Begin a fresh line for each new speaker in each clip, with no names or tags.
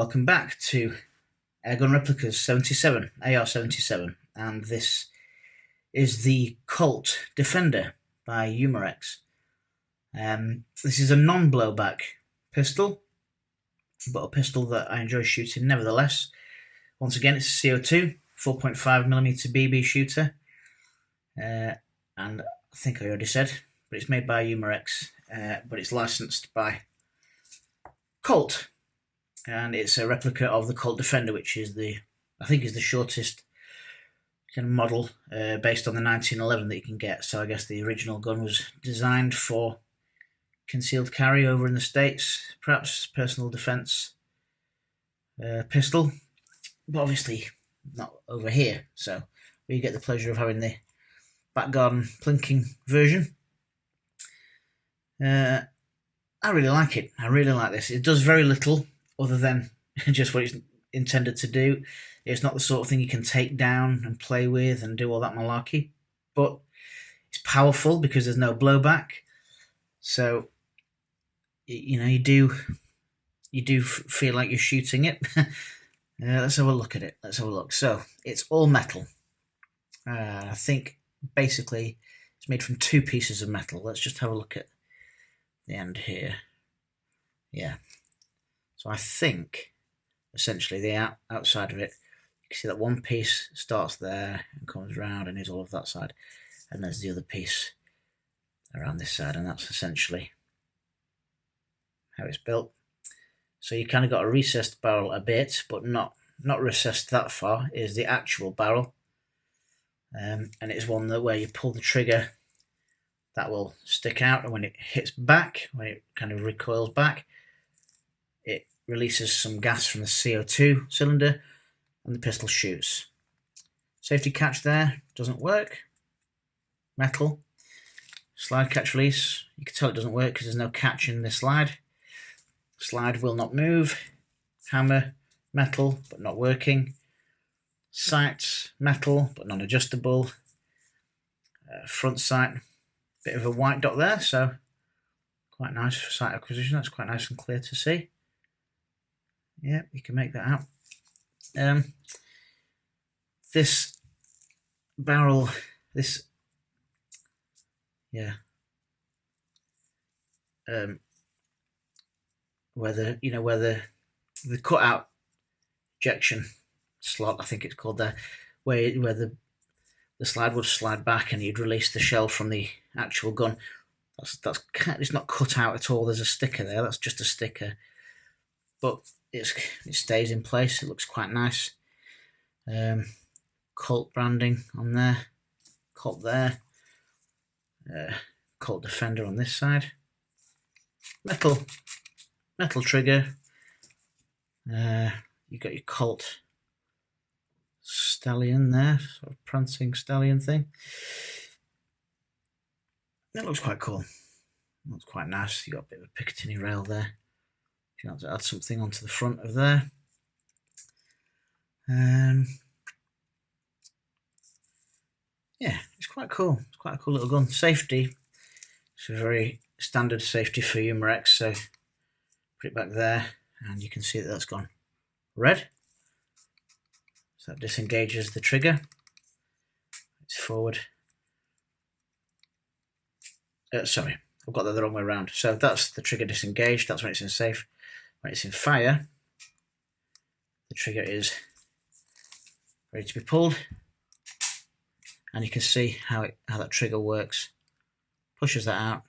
Welcome back to Airgun Replicas 77, AR-77, and this is the Colt Defender by Umarex. This is a non-blowback pistol, but a pistol that I enjoy shooting nevertheless. Once again, it's a CO2, 4.5mm BB shooter, and I think I already said, but it's made by Umarex, but it's licensed by Colt. And it's a replica of the Colt Defender, which is I think is the shortest kind of model based on the 1911 that you can get. So I guess the original gun was designed for concealed carry over in the States, perhaps personal defense pistol, but obviously not over here. So we get the pleasure of having the back garden plinking version. I really like it. I really like this. It does very little other than just what it's intended to do. It's not the sort of thing you can take down and play with and do all that malarkey, but it's powerful because there's no blowback. So, you know, you do feel like you're shooting it. Let's have a look at it. Let's have a look. So it's all metal. I think basically it's made from two pieces of metal. Let's just have a look at the end here. Yeah. So I think, essentially, the outside of it, you can see that one piece starts there and comes round and is all of that side, and there's the other piece around this side, and that's essentially how it's built. So you kind of got a recessed barrel a bit, but not recessed that far is the actual barrel, and it's one that where you pull the trigger, that will stick out, and when it hits back, when it kind of recoils back, it releases some gas from the CO2 cylinder and the pistol shoots. Safety catch there doesn't work. Metal. Slide catch release. You can tell it doesn't work because there's no catch in this slide. Slide will not move. Hammer, metal, but not working. Sights, metal, but non-adjustable. Front sight, bit of a white dot there, so quite nice for sight acquisition. That's quite nice and clear to see. Yeah, you can make that out. This barrel, where the cutout ejection slot, I think it's called there, where the slide would slide back and you'd release the shell from the actual gun. It's not cut out at all. There's a sticker there. That's just a sticker, but it stays in place. It looks quite nice. Colt branding on there, Colt there, Colt Defender on this side. Metal trigger. You got your Colt stallion there, sort of prancing stallion thing. That looks quite cool. Looks quite nice. You got a bit of a Picatinny rail there. You have to add something onto the front of there. Yeah, it's quite cool. It's quite a cool little gun. Safety. It's a very standard safety for Umarex. So put it back there, and you can see that that's gone red. So that disengages the trigger. It's forward. Sorry, I've got that the wrong way around. So that's the trigger disengaged. That's when it's in safe. When it's in fire, the trigger is ready to be pulled, and you can see how that trigger works. Pushes that out,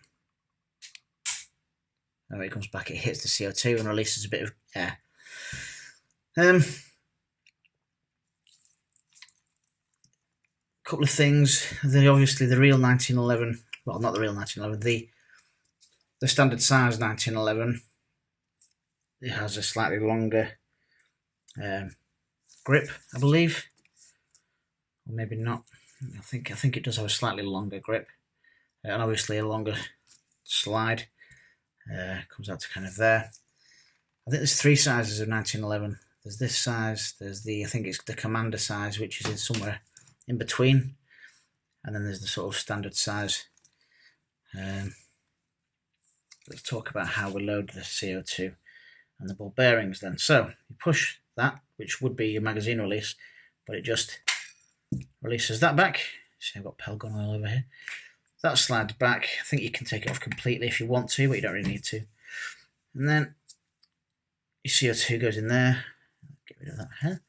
and when it comes back, it hits the CO2 and releases a bit of air. Couple of things. Obviously, the real 1911. Well, not the real 1911. The standard size 1911. It has a slightly longer grip, I believe, or maybe not. I think it does have a slightly longer grip, and obviously a longer slide. Comes out to kind of there. I think there's three sizes of 1911. There's this size. There's I think it's the Commander size, which is somewhere in between, and then there's the sort of standard size. Let's talk about how we load the CO2. and the ball bearings then. So you push that, which would be your magazine release, but it just releases that back. See, I've got Pelgon oil over here. That slides back. I think you can take it off completely if you want to, but you don't really need to. And then your CO2 goes in there. Get rid of that here.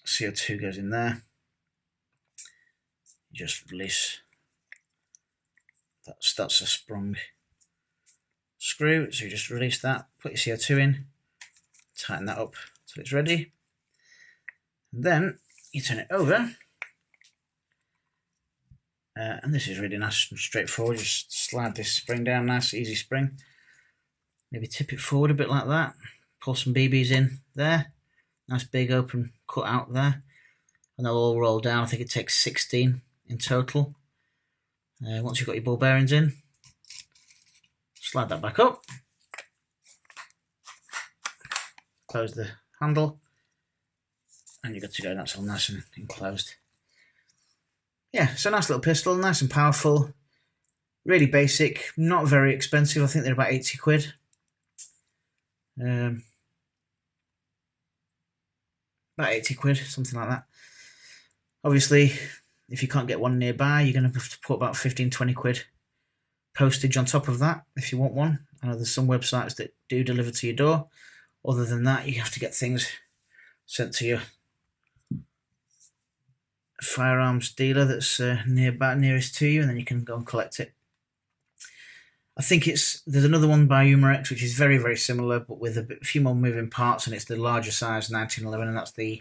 CO2 goes in there. You just release. That's a sprung screw, so you just release that, put your CO2 in, tighten that up till it's ready, and then you turn it over, and this is really nice and straightforward. Just slide this spring down, nice easy spring, maybe tip it forward a bit like that, pull some BBs in there, nice big open cut out there, and they'll all roll down. I think it takes 16 in total. Once you've got your ball bearings in, slide that back up, close the handle, and you're good to go. That's all nice and enclosed. Yeah, so nice little pistol, nice and powerful, really basic, not very expensive. I think they're about 80 quid. About 80 quid, something like that. Obviously, if you can't get one nearby, you're going to have to put about 15-20 quid postage on top of that if you want one. I know there's some websites that do deliver to your door. Other than that, you have to get things sent to your firearms dealer that's nearest to you, and then you can go and collect it. I think there's another one by Umarex which is very, very similar, but with a few more moving parts, and it's the larger size 1911, and that's the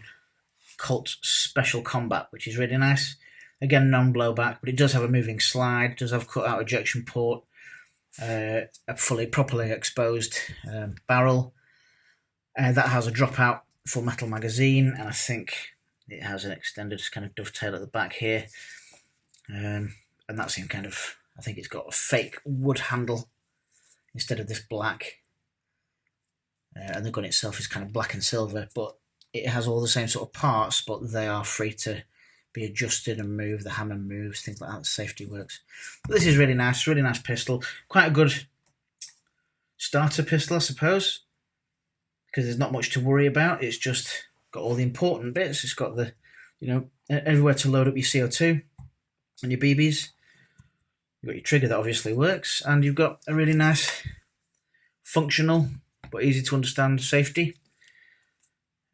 Colt Special Combat, which is really nice. Again, non-blowback, but it does have a moving slide, does have cut-out ejection port, a properly exposed barrel. That has a drop-out full metal magazine, and I think it has an extended kind of dovetail at the back here. And that's in kind of, I think it's got a fake wood handle instead of this black. And the gun itself is kind of black and silver, but it has all the same sort of parts, but they are free to be adjusted and moved. The hammer moves, things like that. The safety works. But this is really nice pistol. Quite a good starter pistol, I suppose, because there's not much to worry about. It's just got all the important bits. It's got the, everywhere to load up your CO2 and your BBs. You've got your trigger that obviously works, and you've got a really nice, functional, but easy to understand safety.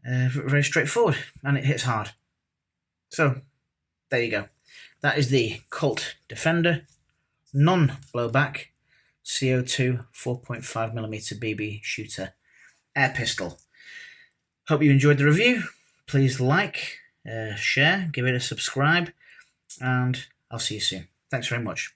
Very straightforward, and it hits hard. So, there you go. That is the Colt Defender non-blowback CO2 4.5mm BB shooter air pistol. Hope you enjoyed the review. Please like, share, give it a subscribe, and I'll see you soon. Thanks very much.